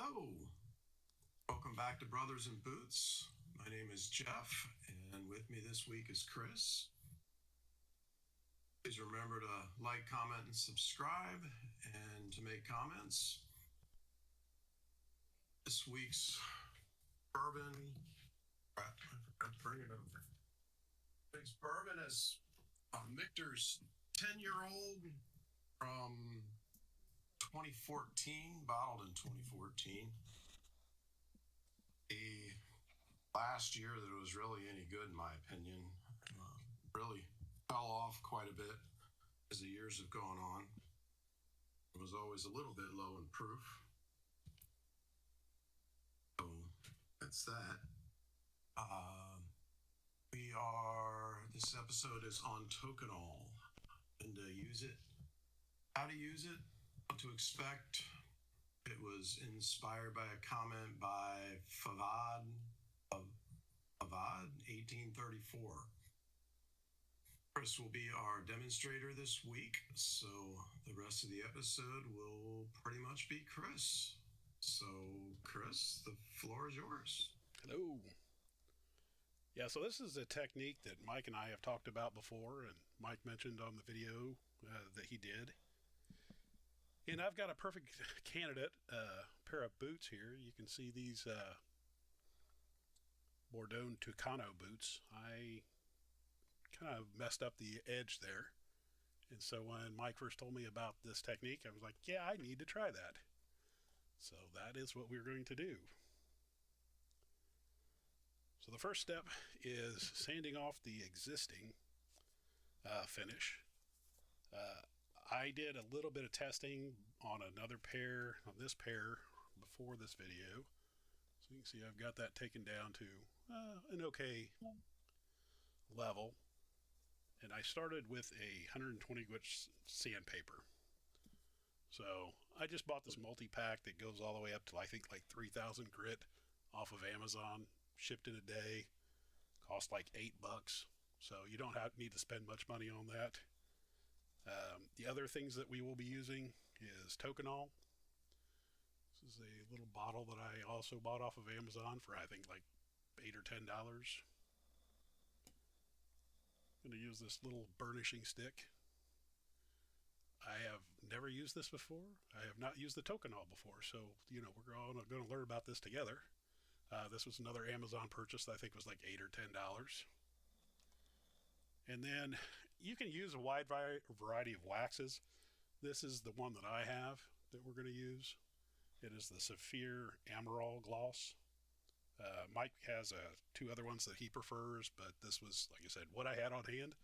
Hello. Welcome back to Brothers in Boots. My name is Jeff, and with me this week is Chris. Please remember to like, comment, and subscribe, and to make comments. This week's bourbon, I forgot to bring it over. This bourbon is Michter's 10-year-old from 2014, bottled in 2014. The last year that it was really any good, in my opinion, really fell off quite a bit as the years have gone on. It was always a little bit low in proof. So that's that. This episode is on Tokonole and to use it, how to use it, what to expect. It was inspired by a comment by Favad, 1834. Chris will be our demonstrator this week, so the rest of the episode will pretty much be Chris. So, Chris, the floor is yours. Hello. Yeah, so this is a technique that Mike and I have talked about before, and Mike mentioned on the video that he did. And I've got a perfect candidate pair of boots here. You can see these Bourbon Tokonole boots. I kind of messed up the edge there. And so when Mike first told me about this technique, I was like, yeah, I need to try that. So that is what we're going to do. So the first step is sanding off the existing finish. I did a little bit of testing on this pair, before this video. So you can see I've got that taken down to an okay level. And I started with a 120 grit sandpaper. So I just bought this multi-pack that goes all the way up to I think like 3,000 grit off of Amazon. Shipped in a day, cost like $8, so you don't need to spend much money on that. The other things that we will be using is Tokonole. This is a little bottle that I also bought off of Amazon for I think like $8 or $10. I'm going to use this little burnishing stick. I have never used this before. I have not used the Tokonole before, so we're all going to learn about this together. This was another Amazon purchase that I think was like $8 or $10. And then you can use a wide variety of waxes. This is the one that I have that we're going to use. It is the Saphir Emerald Gloss. Mike has two other ones that he prefers, but this was, like I said, what I had on hand.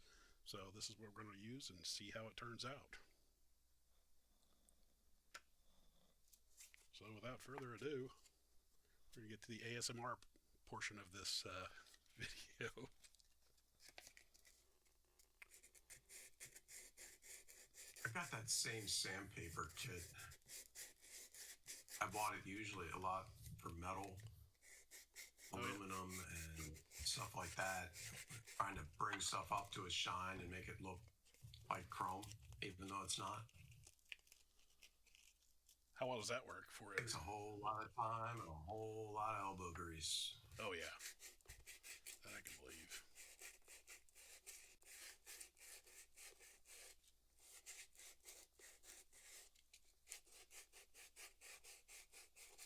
So this is what we're going to use and see how it turns out. So without further ado, we're going to get to the ASMR portion of this video. I got that same sandpaper kit. I bought it usually a lot for metal, aluminum, and stuff like that. Trying to bring stuff up to a shine and make it look like chrome, even though it's not. How well does that work for you? Takes a whole lot of time and a whole lot of elbow grease. Oh, yeah. That I can believe.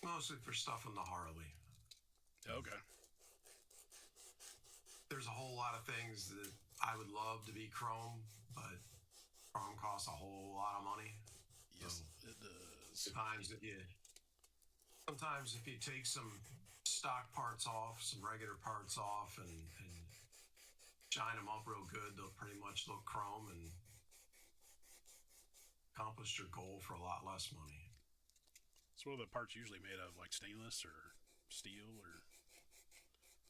Mostly for stuff in the Harley. Okay. There's a whole lot of things that I would love to be chrome, but chrome costs a whole lot of money. Yes, it does. Sometimes if you take some stock parts off, some regular parts off, and shine them up real good, they'll pretty much look chrome and accomplish your goal for a lot less money. So what are the parts usually made of, like stainless or steel or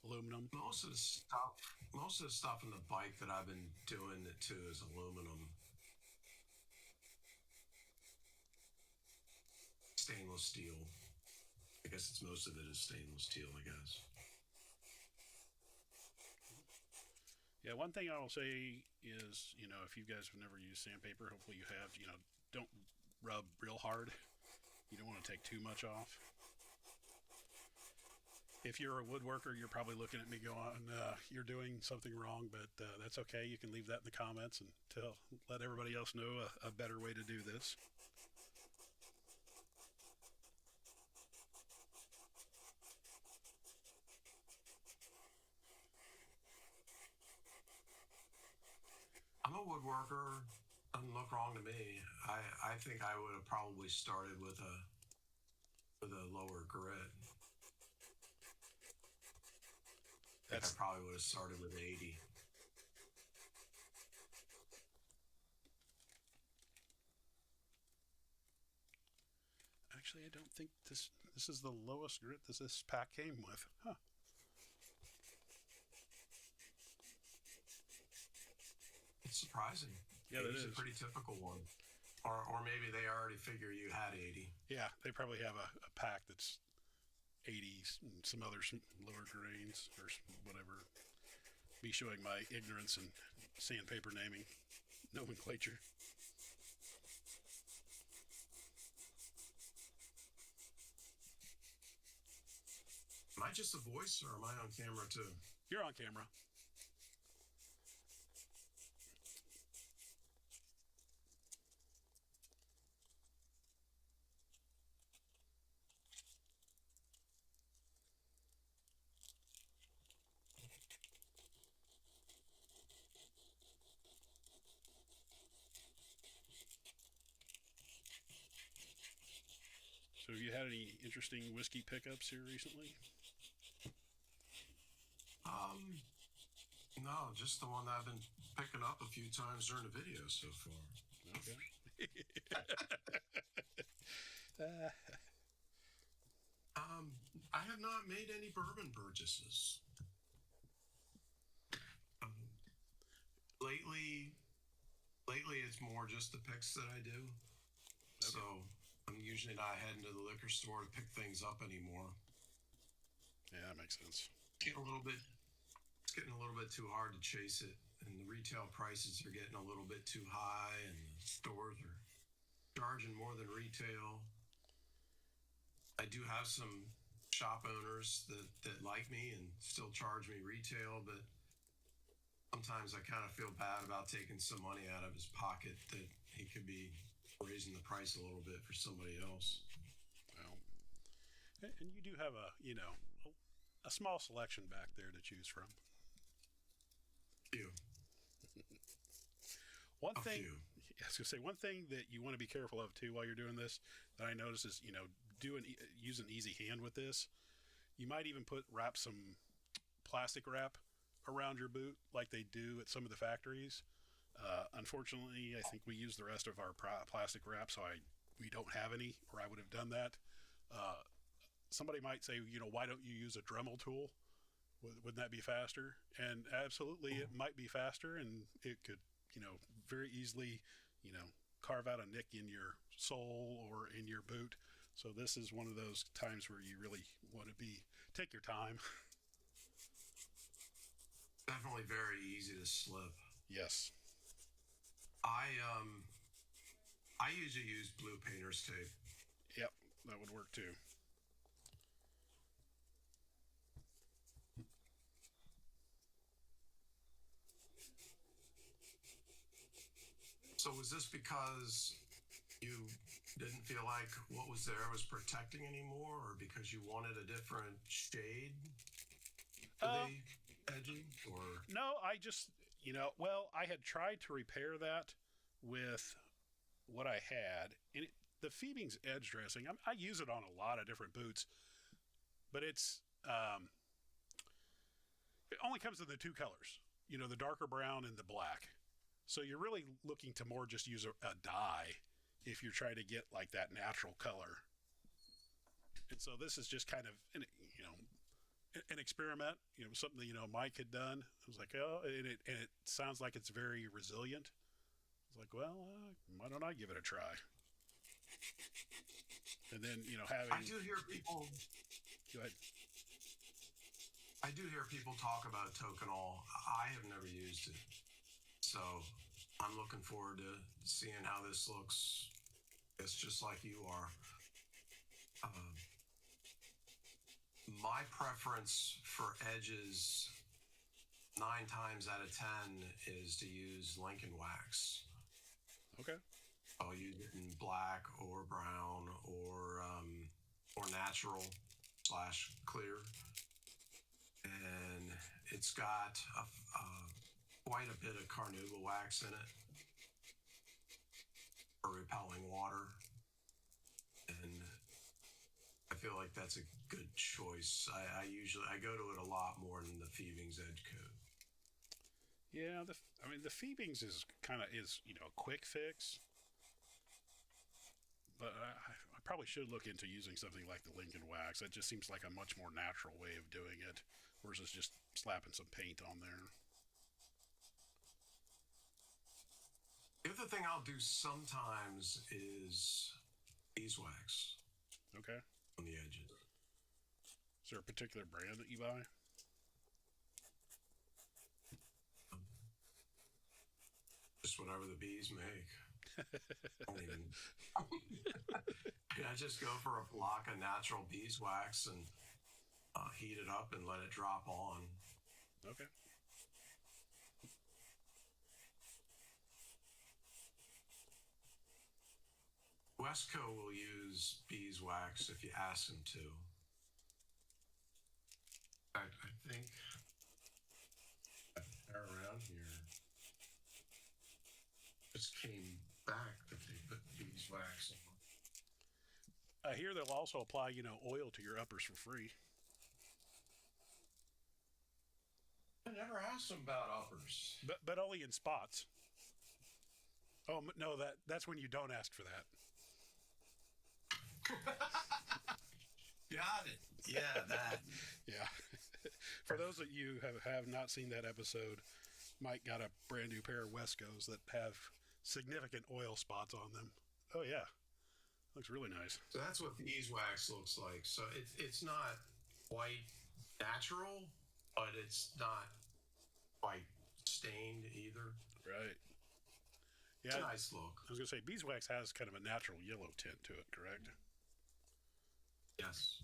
aluminum? Most of the stuff in the bike that I've been doing it to is aluminum. Stainless steel. I guess most of it is stainless steel, I guess. Yeah, one thing I will say is, if you guys have never used sandpaper, hopefully you have, don't rub real hard. You don't want to take too much off. If you're a woodworker, you're probably looking at me going, "You're doing something wrong," but that's okay. You can leave that in the comments and let everybody else know a better way to do this. I'm a woodworker. Doesn't look wrong to me. I think I would have probably started with a lower grit. I think I probably would have started with 80. Actually, I don't think this is the lowest grit that this pack came with. Huh. It's surprising. Yeah, that is a pretty typical one. Or maybe they already figure you had 80. Yeah, they probably have a pack that's 80s and some other lower grains or whatever. Me showing my ignorance in sandpaper naming nomenclature. Am I just a voice, or am I on camera too? You're on camera. So, have you had any interesting whiskey pickups here recently? No, just the one that I've been picking up a few times during the video so far. Okay. I have not made any bourbon purchases. Lately, it's more just the picks that I do. Okay. So I'm usually not heading to the liquor store to pick things up anymore. Yeah, that makes sense. It's getting a little bit too hard to chase it, and the retail prices are getting a little bit too high, and the stores are charging more than retail. I do have some shop owners that like me and still charge me retail, but sometimes I kind of feel bad about taking some money out of his pocket that he could be raising the price a little bit for somebody else. Well, and you do have a small selection back there to choose from. Few. One thing, I was gonna say, one thing that you want to be careful of too while you're doing this that I notice is use an easy hand with this. You might even wrap some plastic wrap around your boot like they do at some of the factories. Unfortunately, I think we use the rest of our plastic wrap, so we don't have any, or I would have done that. Somebody might say, why don't you use a Dremel tool? Wouldn't that be faster? And absolutely, it might be faster, and it could, very easily, carve out a nick in your sole or in your boot. So this is one of those times where you really want to take your time. Definitely very easy to slip. Yes. I usually use blue painter's tape. Yep, that would work too. So was this because you didn't feel like what was there was protecting anymore, or because you wanted a different shade for the edging? Or no, I just I had tried to repair that with what I had, and the Phoebing's edge dressing. I use it on a lot of different boots, but it only comes in the two colors, the darker brown and the black. So you're really looking to more just use a dye if you're trying to get like that natural color. And so this is just kind of an experiment, something that Mike had done. I was like, and it sounds like it's very resilient. I was like, well, why don't I give it a try? And then I do hear people. Go ahead. I do hear people talk about Tokonole. I have never used it, so I'm looking forward to seeing how this looks. It's just like you are. My my preference for edges 9 times out of 10 is to use Lincoln wax. Okay. I'll use it in black or brown or natural / clear, and it's got quite a bit of carnauba wax in it for repelling water, and I feel like that's a good choice. I go to it a lot more than the Phoebing's Edge Coat. Yeah, the Phoebing's is a quick fix, but I probably should look into using something like the Lincoln wax. It just seems like a much more natural way of doing it versus just slapping some paint on there. The other thing I'll do sometimes is beeswax. Okay. On the edges. Is there a particular brand that you buy? Just whatever the bees make. I just go for a block of natural beeswax and heat it up and let it drop on. Okay. Wesco will use beeswax if you ask them to. I think they're around here. Just came back that they put beeswax on. I hear they'll also apply, oil to your uppers for free. I never asked them about uppers. But only in spots. Oh no, that's when you don't ask for that. Got it. Yeah, that. Yeah. For those of you who have not seen that episode, Mike got a brand new pair of Wescos that have significant oil spots on them. Oh yeah, looks really nice. So that's what beeswax looks like. So it's not quite natural, but it's not quite stained either. Right. It's Yeah, a nice look. I was gonna say beeswax has kind of a natural yellow tint to it, correct? Yes.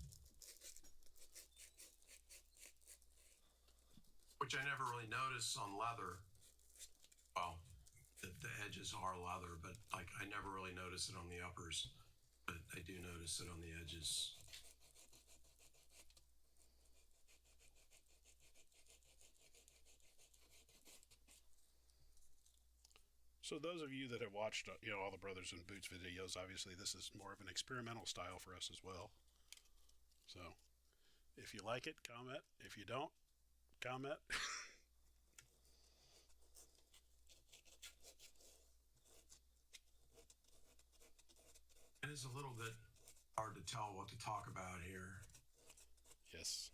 Which I never really notice on leather. Well, the edges are leather, but I never really notice it on the uppers. But I do notice it on the edges. So those of you that have watched, all the Brothers in Boots videos, obviously this is more of an experimental style for us as well. So if you like it, comment. If you don't, comment. It is a little bit hard to tell what to talk about here. Yes.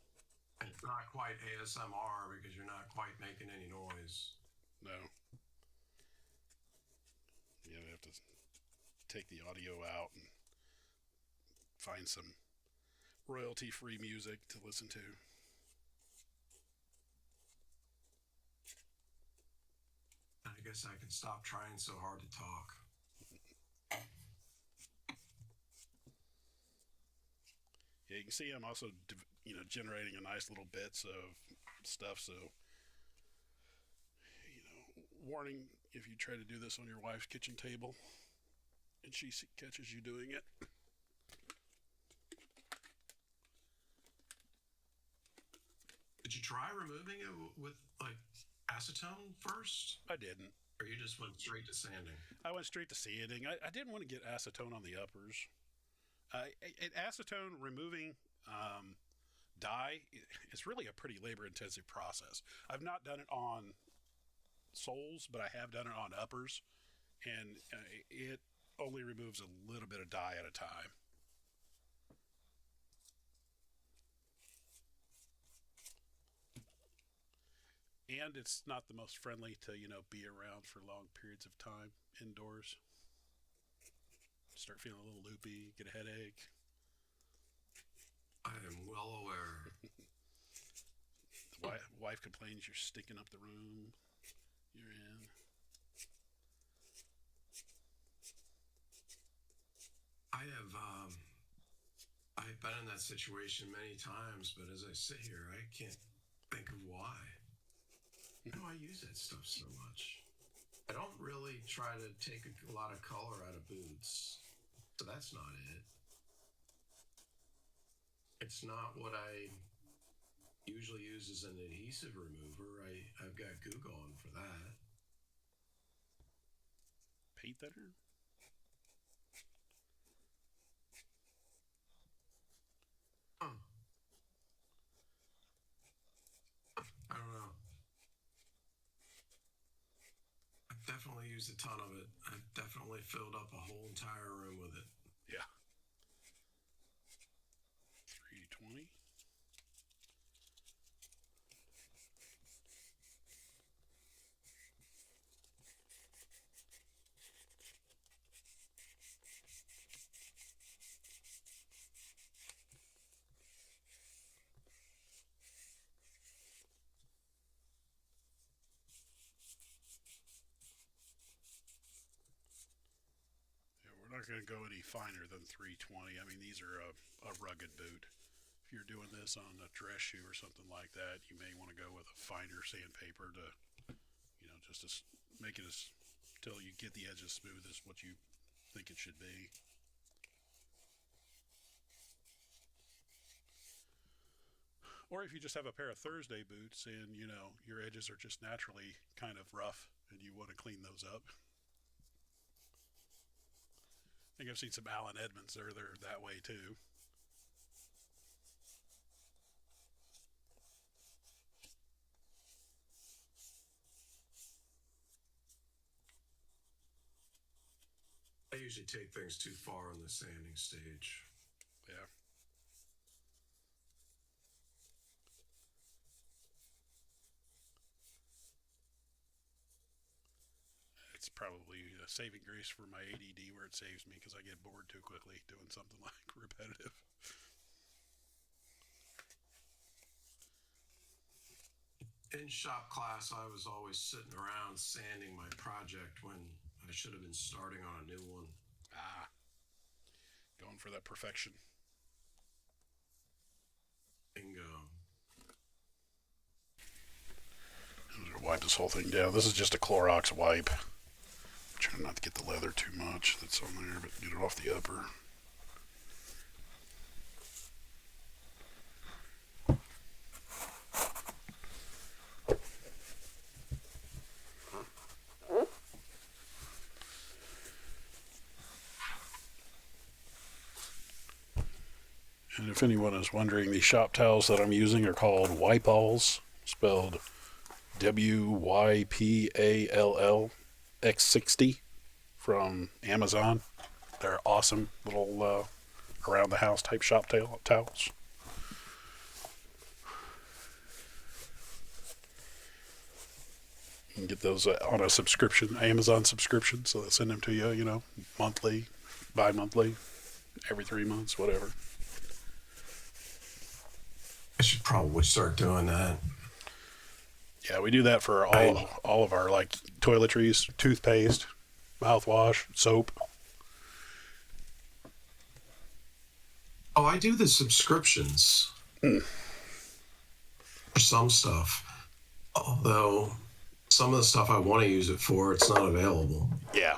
And it's not quite ASMR because you're not quite making any noise. No. Yeah, we have to take the audio out and find some royalty-free music to listen to. I guess I can stop trying so hard to talk. Yeah, you can see I'm also, generating a nice little bits of stuff. So, warning if you try to do this on your wife's kitchen table and she catches you doing it. Did you try removing it with acetone first? I didn't. Or you just went straight to sanding? I went straight to sanding. I didn't want to get acetone on the uppers. Acetone removing dye is really a pretty labor-intensive process. I've not done it on soles, but I have done it on uppers, and it only removes a little bit of dye at a time. And it's not the most friendly to, be around for long periods of time indoors. Start feeling a little loopy, get a headache. I am well aware. The wife complains you're stinking up the room you're in. I've been been in that situation many times, but as I sit here, I can't think of why. Why do I use that stuff so much? I don't really try to take a lot of color out of boots, so that's not it. It's not what I usually use as an adhesive remover. I've got Goo Gone for that. Paint thinner? Huh. I don't know. I've definitely used a ton of it. I've definitely filled up a whole entire room with it. Yeah. 320. We're not going to go any finer than 320. I mean, these are a rugged boot. If you're doing this on a dress shoe or something like that, you may want to go with a finer sandpaper to, just to make it as till you get the edges smooth as what you think it should be. Or if you just have a pair of Thursday boots and your edges are just naturally kind of rough and you want to clean those up. I think I've seen some Allen Edmonds. They're that way too. I usually take things too far on the sanding stage. Yeah. It's probably a saving grace for my ADD where it saves me because I get bored too quickly doing something like repetitive. In shop class, I was always sitting around sanding my project when I should have been starting on a new one. Going for that perfection. Bingo. I'm going to wipe this whole thing down. This is just a Clorox wipe. Trying not to get the leather too much that's on there, but get it off the upper. And if anyone is wondering, these shop towels that I'm using are called Wypalls, spelled WYPALL X60 from Amazon. They're awesome little around the house type shop towels. You can get those on a subscription, Amazon subscription, so they send them to you, monthly, bi-monthly, every 3 months, whatever. I should probably start doing that. Yeah, we do that for all of our toiletries, toothpaste, mouthwash, soap. Oh, I do the subscriptions for some stuff. Although some of the stuff I want to use it for, it's not available. Yeah,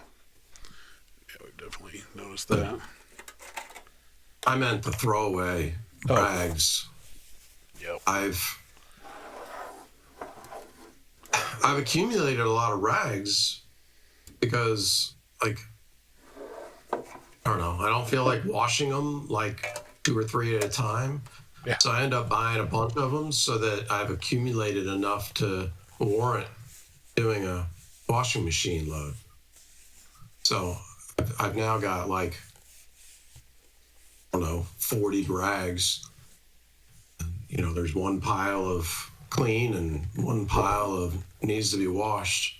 we've definitely noticed that. I meant the throwaway rags. Yep. I've accumulated a lot of rags because, I don't know, I don't feel like washing them 2 or 3 at a time. Yeah. So I end up buying a bunch of them so that I've accumulated enough to warrant doing a washing machine load. So I've now got 40 rags. There's one pile of clean and one pile of needs to be washed.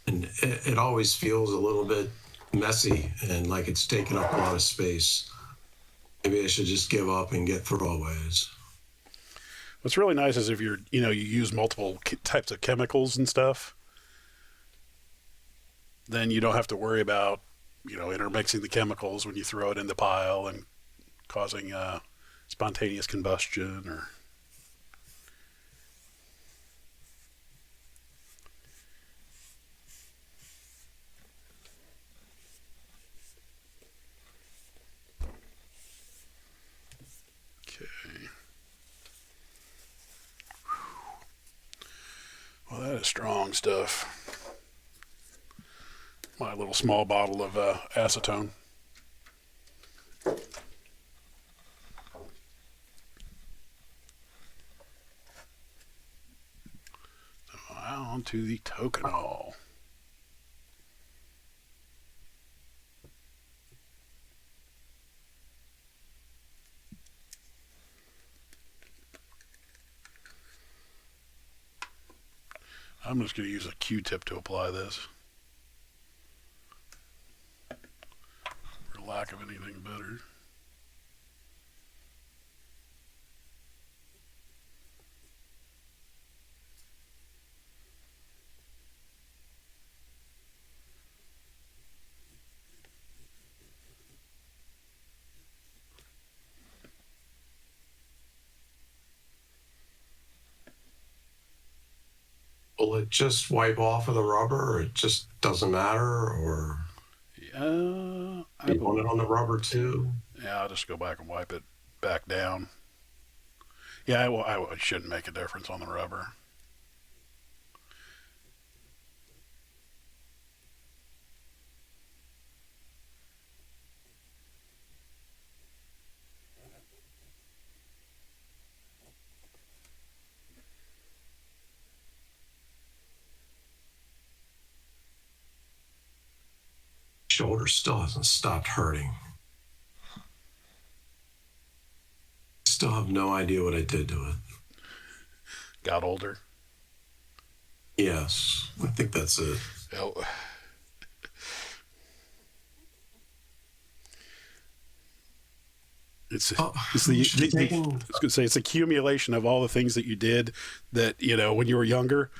And it always feels a little bit messy and like it's taking up a lot of space. Maybe I should just give up and get throwaways. What's really nice is if you use multiple types of chemicals and stuff, then you don't have to worry about, intermixing the chemicals when you throw it in the pile and causing spontaneous combustion or. Okay. Well, that is strong stuff. My little small bottle of acetone. On to the Tokonole. I'm just going to use a Q-tip to apply this. For lack of anything better. Will it just wipe off of the rubber, or it just doesn't matter, or you want it on the rubber too? Yeah, I'll just go back and wipe it back down. Yeah, it shouldn't make a difference on the rubber. Shoulder still hasn't stopped hurting. Still have no idea what I did to it. Got older? Yes, I think that's it. Oh. It's the I was going to say it's accumulation of all the things that you did that, when you were younger,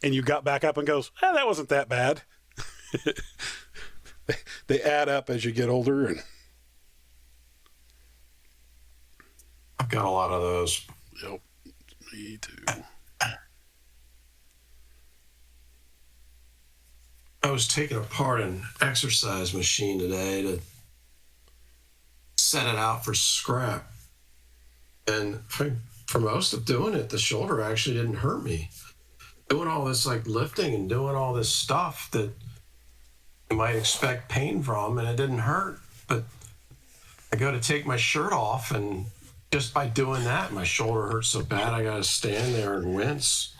and you got back up and goes, that wasn't that bad. They add up as you get older, and I've got a lot of those. Yep, me too. I was taking apart an exercise machine today to set it out for scrap, and for most of doing it, the shoulder actually didn't hurt me. Doing all this like lifting and doing all this stuff that you might expect pain from, and it didn't hurt. But I go to take my shirt off, and just by doing that, my shoulder hurts so bad I gotta stand there and wince.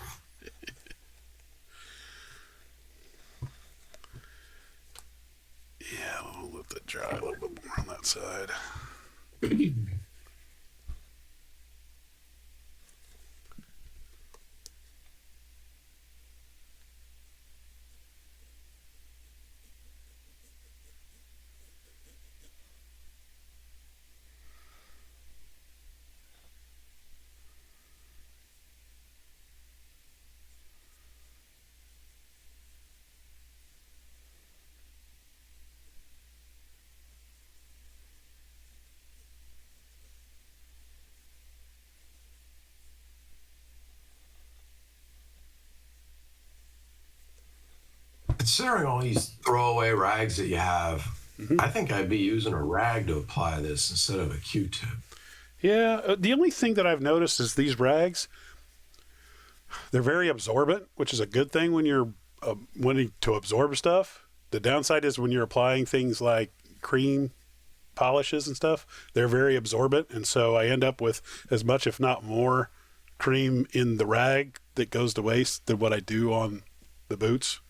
Yeah, I'll let that dry a little bit more on that side. Considering all these throwaway rags that you have, I think I'd be using a rag to apply this instead of a Q-tip. Yeah, the only thing that I've noticed is these rags, they're very absorbent, which is a good thing when you're wanting to absorb stuff. The downside is when you're applying things like cream polishes and stuff, they're very absorbent, and so I end up with as much, if not more, cream in the rag that goes to waste than what I do on the boots.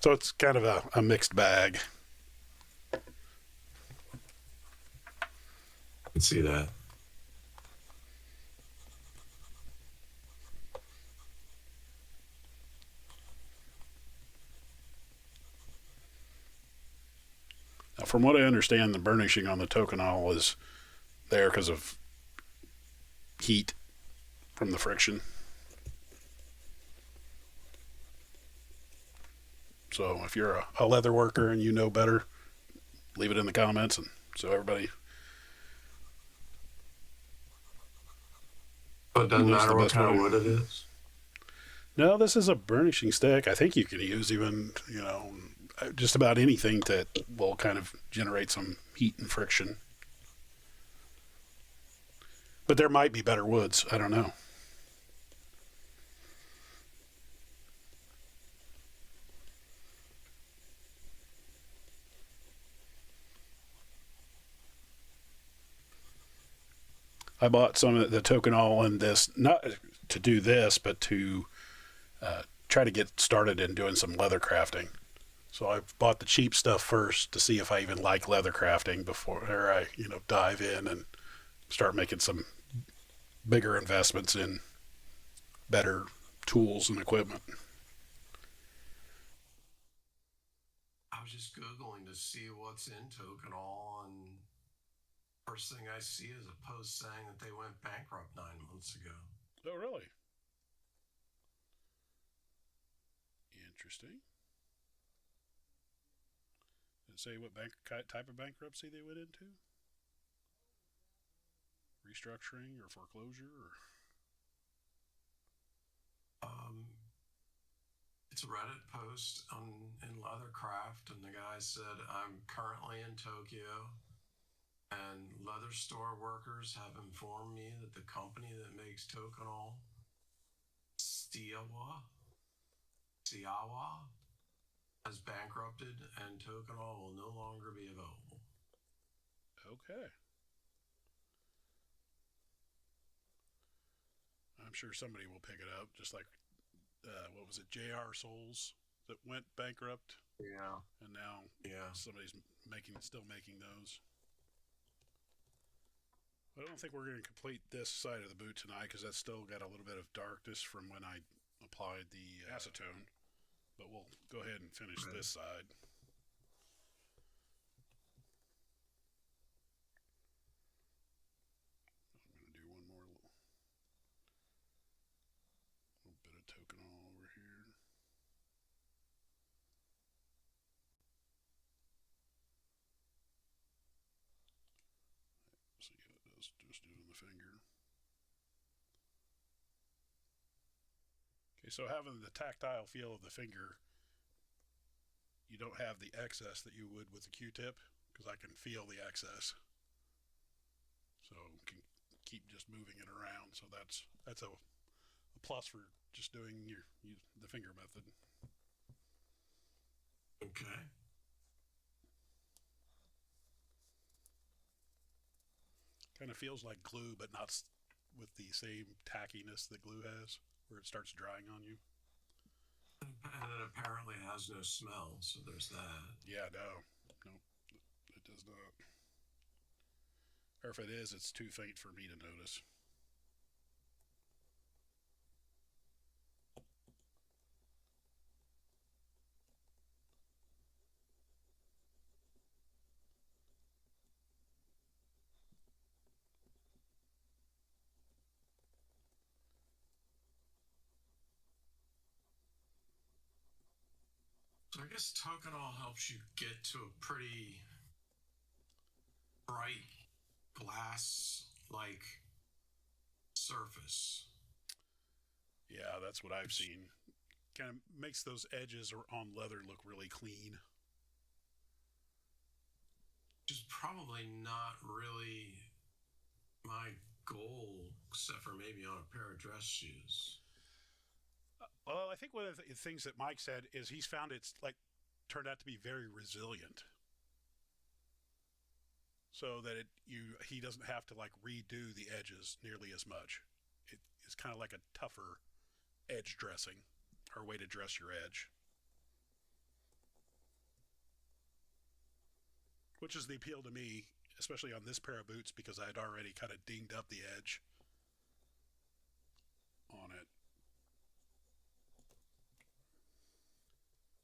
So it's kind of a mixed bag. I can see that. Now, from what I understand, the burnishing on the Tokonole is there because of heat from the friction. So if you're a leather worker and you know better, leave it in the comments and So everybody But it doesn't uses the matter what best kind wood. of wood it is. No, this is a burnishing stick. I think you can use even, just about anything that will kind of generate some heat and friction. But there might be better woods. I don't know. I bought some of the Tokonole in this, not to do this, but to try to get started in doing some leather crafting. So I bought the cheap stuff first to see if I even like leather crafting before I, dive in and start making some bigger investments in better tools and equipment. I was just Googling to see what's in Tokonole, and first thing I see is a post saying that they went bankrupt 9 months ago. Oh, really? Interesting. Did it say what type of bankruptcy they went into? Restructuring or foreclosure? Or... Um, it's a Reddit post in Leathercraft, and the guy said, "I'm currently in Tokyo, and leather store workers have informed me that the company that makes Tokonole, Siawa, has bankrupted, and Tokonole will no longer be available." Okay. I'm sure somebody will pick it up, just like what was it, J.R. Souls that went bankrupt, Yeah. and now Yeah. somebody's still making those. I don't think we're going to complete this side of the boot tonight because that's still got a little bit of darkness from when I applied the acetone. But we'll go ahead and finish this side. I'm going to do one more little bit of Tokonole over here. See how it does, just doing the finger. Okay, so having the tactile feel of the finger, you don't have the excess that you would with the Q-tip because I can feel the excess. So can keep just moving it around. So that's a plus for just doing the finger method. Okay. Kind of feels like glue, but not with the same tackiness that glue has, where it starts drying on you. And it apparently has no smell, so there's that. Yeah, no, it does not. Or if it is, it's too faint for me to notice. So I guess Tokonole helps you get to a pretty bright glass-like surface. Yeah, that's what I've seen. Kind of makes those edges on leather look really clean. Which is probably not really my goal, except for maybe on a pair of dress shoes. Well, I think one of the things that Mike said is he's found it's like turned out to be very resilient. So that he doesn't have to like redo the edges nearly as much. It's kind of like a tougher edge dressing or way to dress your edge. Which is the appeal to me, especially on this pair of boots because I'd already kind of dinged up the edge on it.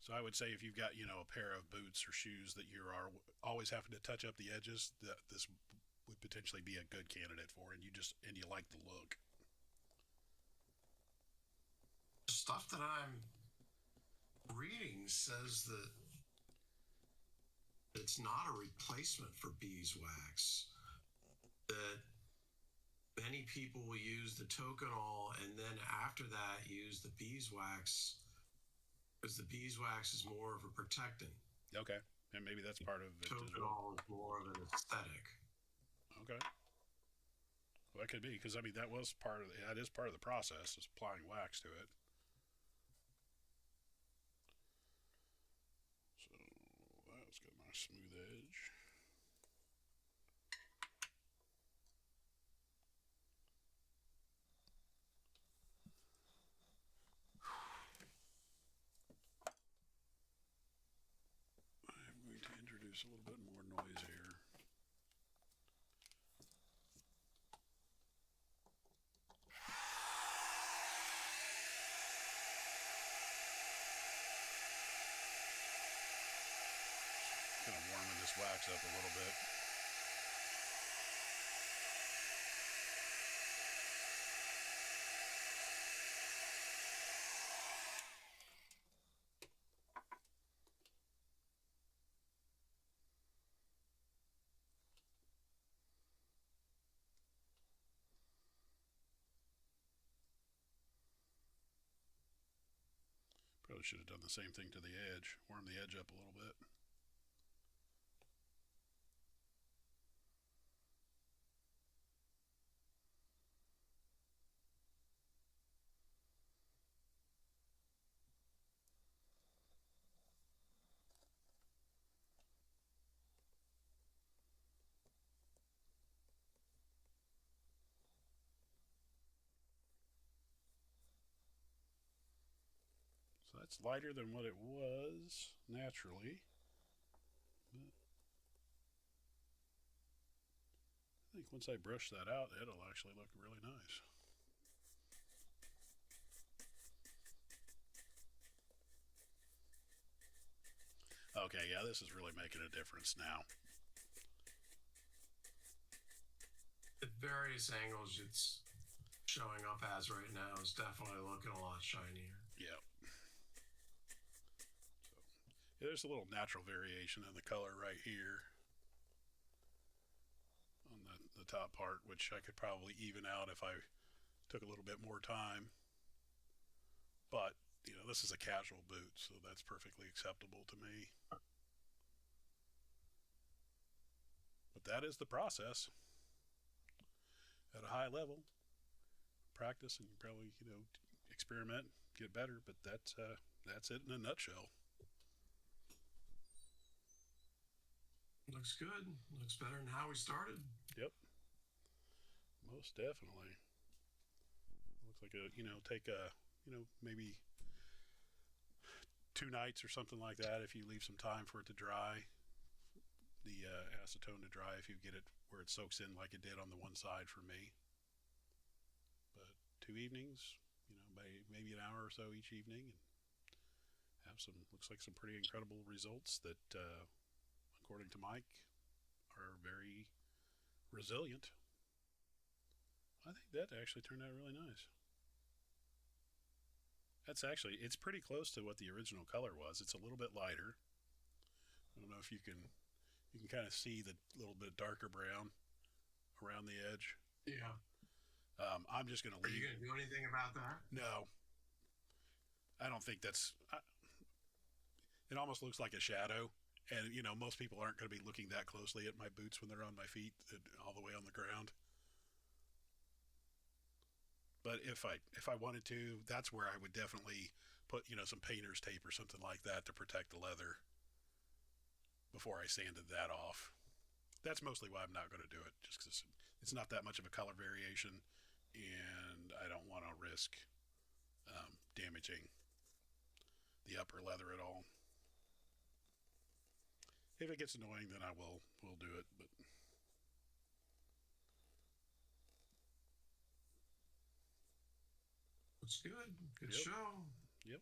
So I would say if you've got, a pair of boots or shoes that you are always having to touch up the edges, that this would potentially be a good candidate for, and you like the look. The stuff that I'm reading says that it's not a replacement for beeswax. That many people will use the Tokonole and then after that use the beeswax because the beeswax is more of a protectant. Okay, and maybe that's part of it as well. Tokonole is more of an aesthetic. Okay, well, that could be because I mean that is part of the process is applying wax to it. So that's got my smooth edge. I'm going to introduce a little bit more noise here. Kind of warming this wax up a little bit. Probably should have done the same thing to the edge. Warm the edge up a little bit. So that's lighter than what it was naturally. But I think once I brush that out, it'll actually look really nice. Okay, yeah, this is really making a difference now. At various angles, it's showing up as right now is definitely looking a lot shinier. Yep. So, yeah, there's a little natural variation in the color right here on the top part, which I could probably even out if I took a little bit more time. But, you know, this is a casual boot, so that's perfectly acceptable to me. But that is the process. At a high level, practice and probably, you know, experiment, get better, but that's it in a nutshell. Looks good. Looks better than how we started. Yep. Most definitely. Looks like take maybe 2 nights or something like that if you leave some time for it to dry. The acetone to dry if you get it where it soaks in like it did on the one side for me. But 2 evenings, by maybe an hour or so each evening, and have looks like some pretty incredible results that, according to Mike, are very resilient. I think that actually turned out really nice. It's pretty close to what the original color was. It's a little bit lighter. I don't know if you can kind of see the little bit darker brown around the edge. Yeah. I'm just going to leave. Are you going to do anything about that? No. I don't think that's. It almost looks like a shadow. And, most people aren't going to be looking that closely at my boots when they're on my feet all the way on the ground. But if I wanted to, that's where I would definitely put, some painter's tape or something like that to protect the leather before I sanded that off. That's mostly why I'm not going to do it, just because it's not that much of a color variation, and I don't want to risk damaging the upper leather at all. If it gets annoying, then I will do it. But it's good. Good Yep. show. Yep.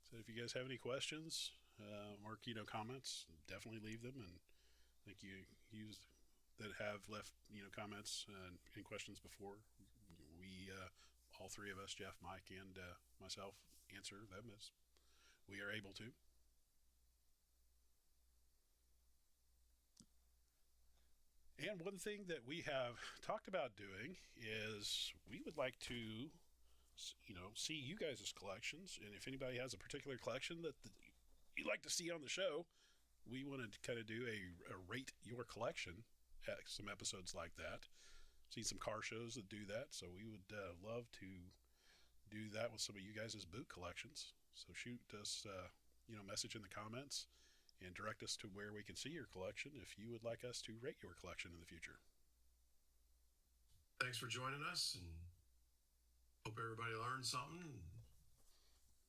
So if you guys have any questions or comments, definitely leave them. And thank you that have left comments and questions before. We all 3 of us, Jeff, Mike, and myself, answer them as we are able to. And one thing that we have talked about doing is we would like to, see you guys' collections. And if anybody has a particular collection that you'd like to see on the show, we wanted to kind of do a rate your collection at some episodes like that. Seen some car shows that do that, so we would love to do that with some of you guys' boot collections. So shoot us, message in the comments and direct us to where we can see your collection if you would like us to rate your collection in the future. Thanks for joining us, and hope everybody learned something.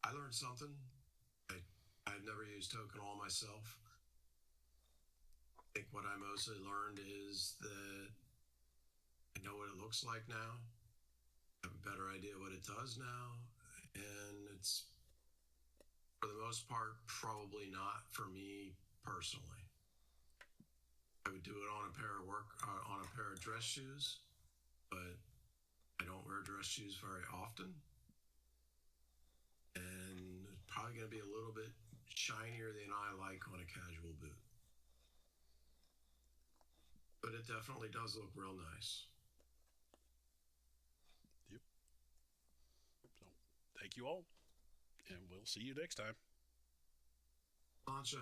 I learned something. I've never used Tokonole myself. I think what I mostly learned is that I know what it looks like now. I have a better idea what it does now, and it's, for the most part, probably not for me personally. I would do it on a pair of dress shoes, but I don't wear dress shoes very often, and it's probably going to be a little bit shinier than I like on a casual boot. But it definitely does look real nice. Yep. So, thank you all, and we'll see you next time. Launcha.